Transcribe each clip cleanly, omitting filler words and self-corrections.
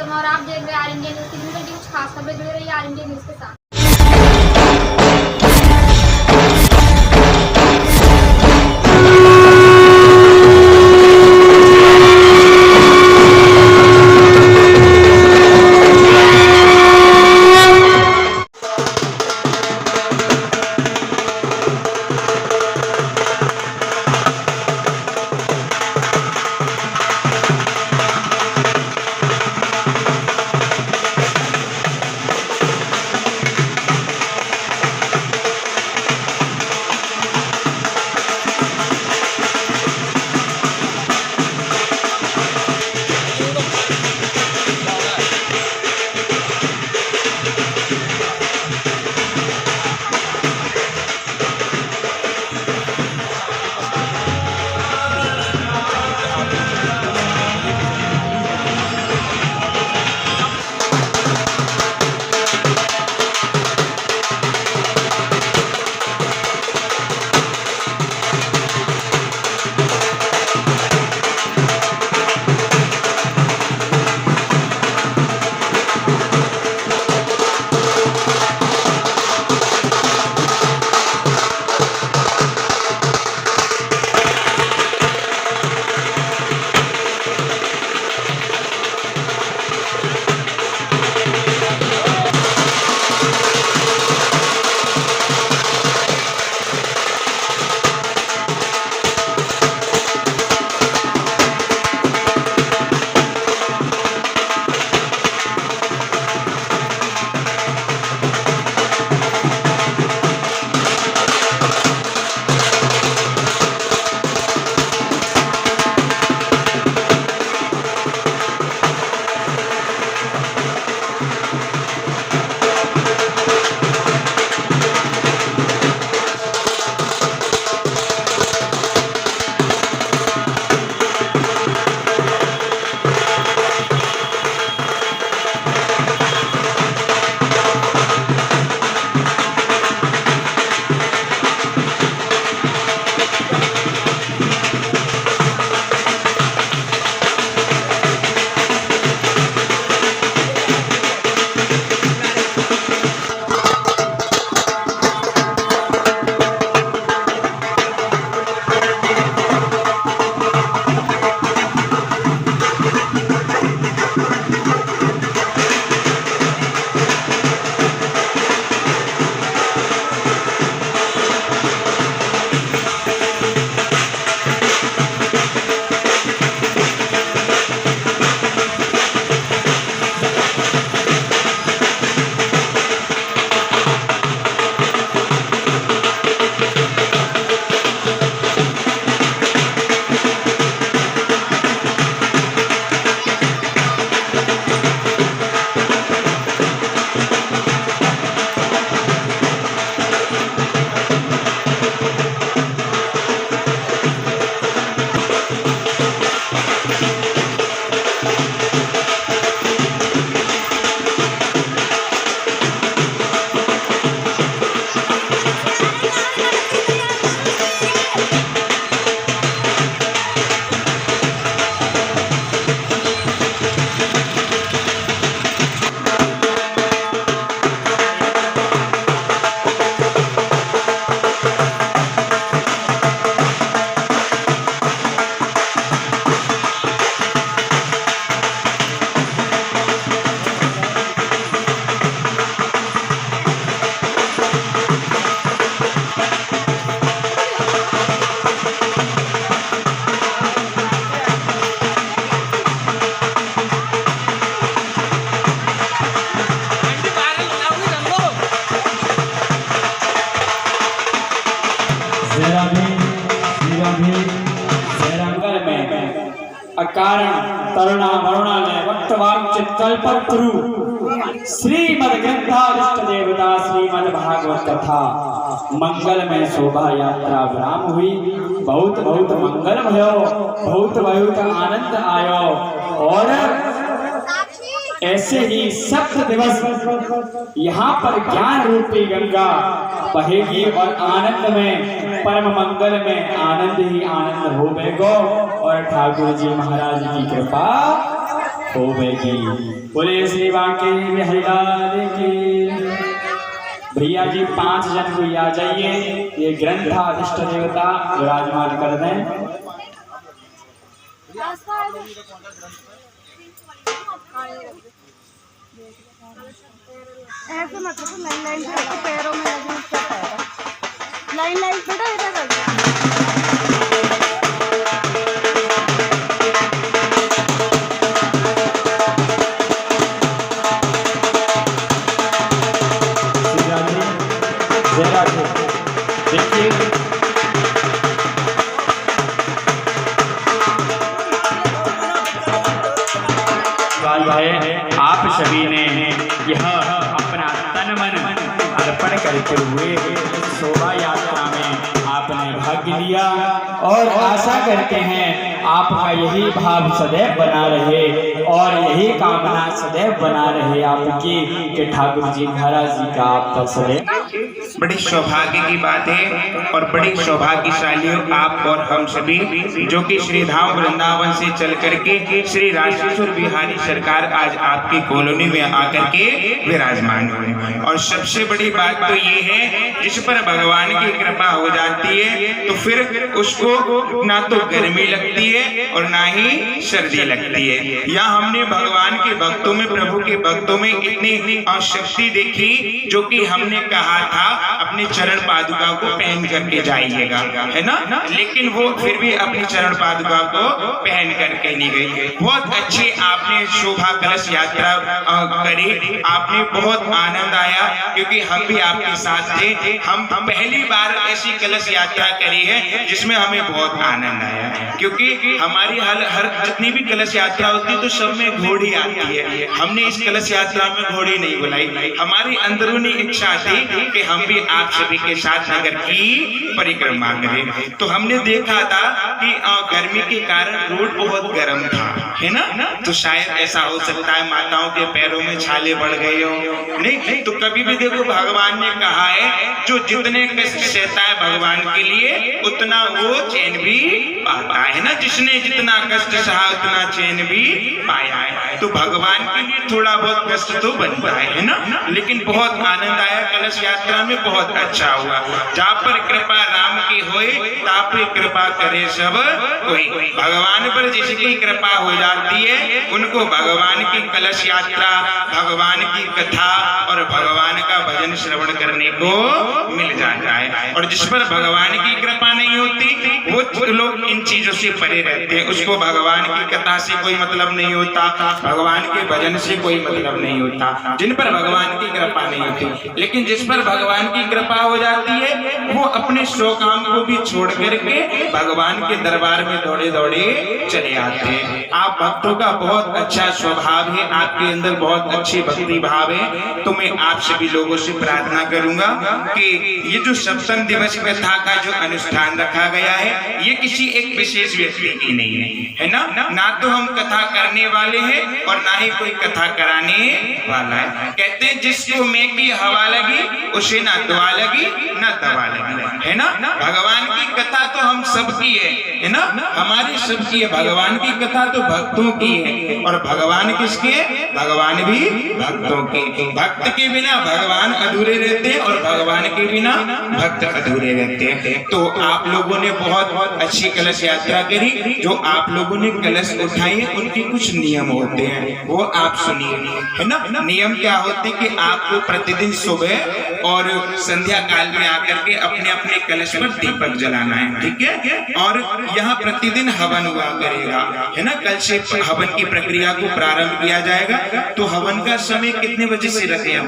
शर्मा और आप देख रहे हैं आर इंडिया न्यूज़। दिन की कुछ खास खबरें जुड़े रही आर इंडिया न्यूज़ के साथ। अकारण तरुणा वरुणा ने वक्तवान चित्तल्पत्रु श्रीमद ग्रंथारिष्ट देवता श्रीमद भागवत कथा मंगल में शोभा यात्रा विराम हुई। बहुत बहुत मंगल भयो, बहुत बहुत आनंद आयो। और ऐसे ही सप्त दिवस यहाँ पर ज्ञान रूपी गंगा बहेगी और आनंद में परम मंगल में आनंद ही आनंद होवेगो। और ठाकुर जी महाराज की कृपा होवेगी। बोले श्री बांके बिहारी लाल की। भैया जी 5 जन को आ जाइए, ये ग्रंथाधिष्ट देवता विराजमान कर दें। ऐसे मत रखो, लाइन लाइन से रखो, पैरों में लगे उसका पैर लाइन लाइन बेटा इधर कर देखिए भाई आप सभी ने यह अपना तन मन अर्पण करते हुए शोभा यात्रा में आपने भाग लिया और आशा करते हैं आपका यही भाव सदैव बना रहे और यही कामना सदैव बना रहे आपकी कि ठाकुर जी महाराज जी का आप पर सदैव। बड़ी सौभाग्य की बात है और बड़ी सौभाग्यशाली हो आप और हम सभी जो कि श्री धाम वृंदावन से चल करके श्री राजेश्वर बिहारी सरकार आज आपकी कॉलोनी में आकर के विराजमान हुए। और सबसे बड़ी बात तो ये है जिस पर भगवान की कृपा हो जाती है तो फिर उसको ना तो गर्मी लगती है और ना ही सर्दी लगती है। यहाँ हमने भगवान के भक्तों में प्रभु के भक्तों में इतनी शक्ति देखी जो कि हमने कहा था अपने चरण पादुका को पहन करके जाइएगा, है ना, लेकिन वो फिर भी अपनी चरण पादुका को पहन करके नहीं गई। बहुत अच्छी आपने शोभा कलश यात्रा करी, आपने बहुत आनंद आया क्योंकि हम भी आपके साथ थे। हम पहली बार ऐसी कलश यात्रा करी है जिसमें हमें बहुत आनंद आया क्योंकि हमारी हर जितनी भी कलश यात्रा होती है तो सब में घोड़ी आती है। हमने इस कलश यात्रा में घोड़ी नहीं बुलाई, हमारी अंदरूनी इच्छा थी कि हम भी आप सभी के साथ नगर की परिक्रमा करें। तो हमने देखा था कि गर्मी के कारण रोड बहुत गर्म था, है ना, तो शायद ऐसा हो सकता है माताओं के पैरों में छाले बढ़ गए हो। नहीं तो कभी भी देखो भगवान ने कहा है जो जितने कष्ट सहता है भगवान के लिए उतना वो चैन भी पाता है ना, जिसने जितना कष्ट सहा उतना चैन भी पाया है। तो भगवान के लिए थोड़ा बहुत कष्ट तो बनता है ना, लेकिन बहुत आनंद आया कलश यात्रा में, बहुत अच्छा हुआ। जहाँ पर कृपा राम की होए तहाँ पर कृपा करे सब कोई। भगवान पर जिसकी कृपा हो जाती है उनको भगवान की कलश यात्रा, भगवान की कथा और भगवान का भजन श्रवण करने को मिल जाता है। और जिस पर भगवान की कृपा नहीं होती वो लोग इन चीजों से परे रहते हैं, उसको भगवान की कथा से कोई मतलब नहीं होता, भगवान के भजन से कोई मतलब नहीं होता, जिन पर भगवान की कृपा नहीं होती। लेकिन जिस पर भगवान की कृपा हो जाती है वो अपने सौ काम को भी छोड़ करके भगवान के दरबार में दौड़े दौड़े चले आते हैं। आप भक्तों का बहुत अच्छा स्वभाव है, आपके अंदर बहुत अच्छी भक्ति भाव है। तो मैं आप सभी लोगों से प्रार्थना करूंगा कि ये जो सप्तम दिवस कथा का जो अनुष्ठान रखा गया है ये किसी एक विशेष व्यक्ति की नहीं है ना, ना तो हम कथा करने वाले हैं और ना ही कोई कथा कराने वाला है। कहते हैं जिसको मैं की हवा लगी उसे ना दुआ लगी ना दवा लगी, है ना। भगवान की कथा तो हम सबकी है ना, हमारी सबकी है। भगवान की कथा तो भक्तों की है और भगवान किसके, भगवान भी भक्तों के। भक्त के बिना भगवान अधूरे रहते हैं और भगवान के बिना भक्त अधूरे रहते हैं। तो आप लोगों ने बहुत अच्छी कलश यात्रा करी, जो आप लोगों ने कलश उठाई उनके कुछ नियम होते हैं वो आप सुनिए, है ना। नियम क्या होते हैं कि आपको प्रतिदिन सुबह और संध्या काल में आकर के अपने अपने कलश पर दीपक जलाना है, ठीक है। और यहाँ प्रतिदिन हवन हुआ करेगा, है ना। कल से हवन की प्रक्रिया को प्रारंभ किया जाएगा। तो हवन का समय कितने बजे से रखें हम,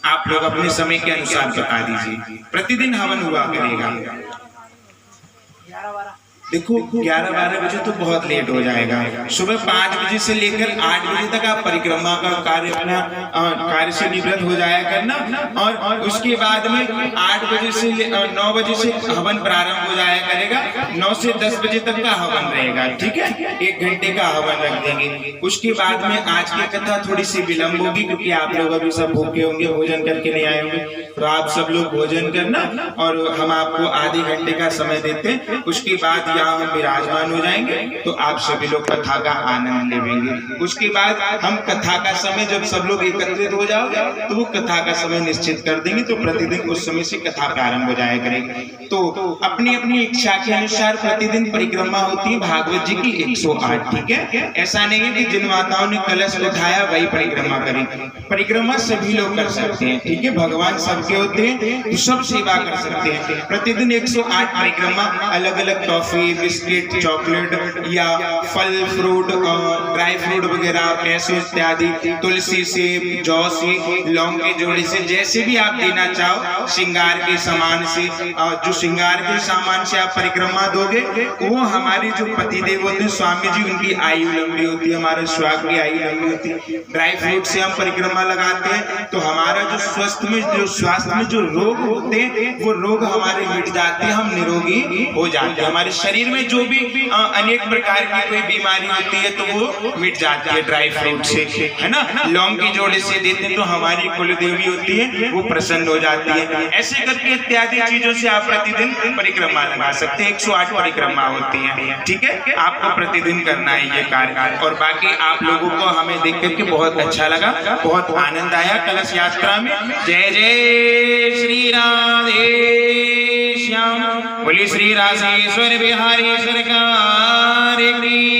आप लोग अपने समय के अनुसार बता दीजिए। प्रतिदिन हवन हुआ करेगा, देखो 11-12 बजे तो बहुत लेट हो जाएगा। सुबह 5 बजे से लेकर 8 बजे तक आप परिक्रमा का कार्य अपना कार्य से निवृत्त हो जाया करना। और उसके बाद में 8 बजे से 9 बजे से हवन प्रारंभ हो जाया करेगा। 9 से 10 बजे तक का हवन रहेगा, ठीक है। 1 घंटे का हवन रख देंगे। उसके बाद में आज की कथा थोड़ी सी विलम्ब होगी क्योंकि आप लोग अभी सब भूखे होंगे, भोजन करके नहीं आए होंगे। तो आप सब लोग भोजन करना और हम आपको आधे घंटे का समय देते हैं। उसके बाद यहाँ विराजमान हो जाएंगे तो आप सभी लोग कथा का आनंद लेंगे। उसके बाद हम कथा का समय जब सब लोग एकत्रित हो जाओगे तो वो कथा का समय निश्चित कर देंगे, तो प्रतिदिन उस समय से कथा प्रारंभ हो जाया करेगी। तो अपनी अपनी इच्छा के अनुसार प्रतिदिन परिक्रमा होती है भागवत जी की 108, ठीक है। ऐसा नहीं है कि जिन माताओं ने कलश उठाया वही परिक्रमा करें, परिक्रमा सभी लोग कर सकते हैं, ठीक है। भगवान सबके होते हैं तो सब सेवा कर सकते हैं। प्रतिदिन 108 परिक्रमा, अलग अलग टॉफी, बिस्किट, चॉकलेट या फल फ्रूट, ड्राई फ्रूट वगैरह, पैसे इत्यादि, तुलसी से, जौ से, लौंग के जोड़े से, जैसे भी आप देना चाहो, श्रृंगार के सामान से, जो श्रृंगार के सामान से आप परिक्रमा दोगे वो हमारे जो पतिदेव होते हैं स्वामी जी, उनकी आयु लंबी होती है, हमारे स्वास्थ्य की आयु लंबी होती है। ड्राई फ्रूट से हम परिक्रमा लगाते हैं तो हमारा जो स्वास्थ्य में जो रोग होते हैं वो रोग हमारे मिट जाते हैं, हम निरोगी हो जाते हैं। हमारे शरीर में जो भी अनेक प्रकार की कोई बीमारी होती है तो वो मिट जाती है ड्राई फ्रूट से, है ना। लौंग के जोड़े से देते हैं तो हमारी कुल देवी होती है वो प्रसन्न हो जाती है। ऐसे करके इत्यादि चीजों से आप प्रतिदिन परिक्रमा लगा सकते हैं। 108 परिक्रमा होती है, ठीक है। आपको प्रतिदिन करना है ये कार्य। और बाकी आप लोगों को हमें देख करके बहुत अच्छा लगा, बहुत आनंद आया कलश यात्रा में। जय जय श्री राधे श्याम, बोली श्री राजेश्वर बिहारी सरकार की।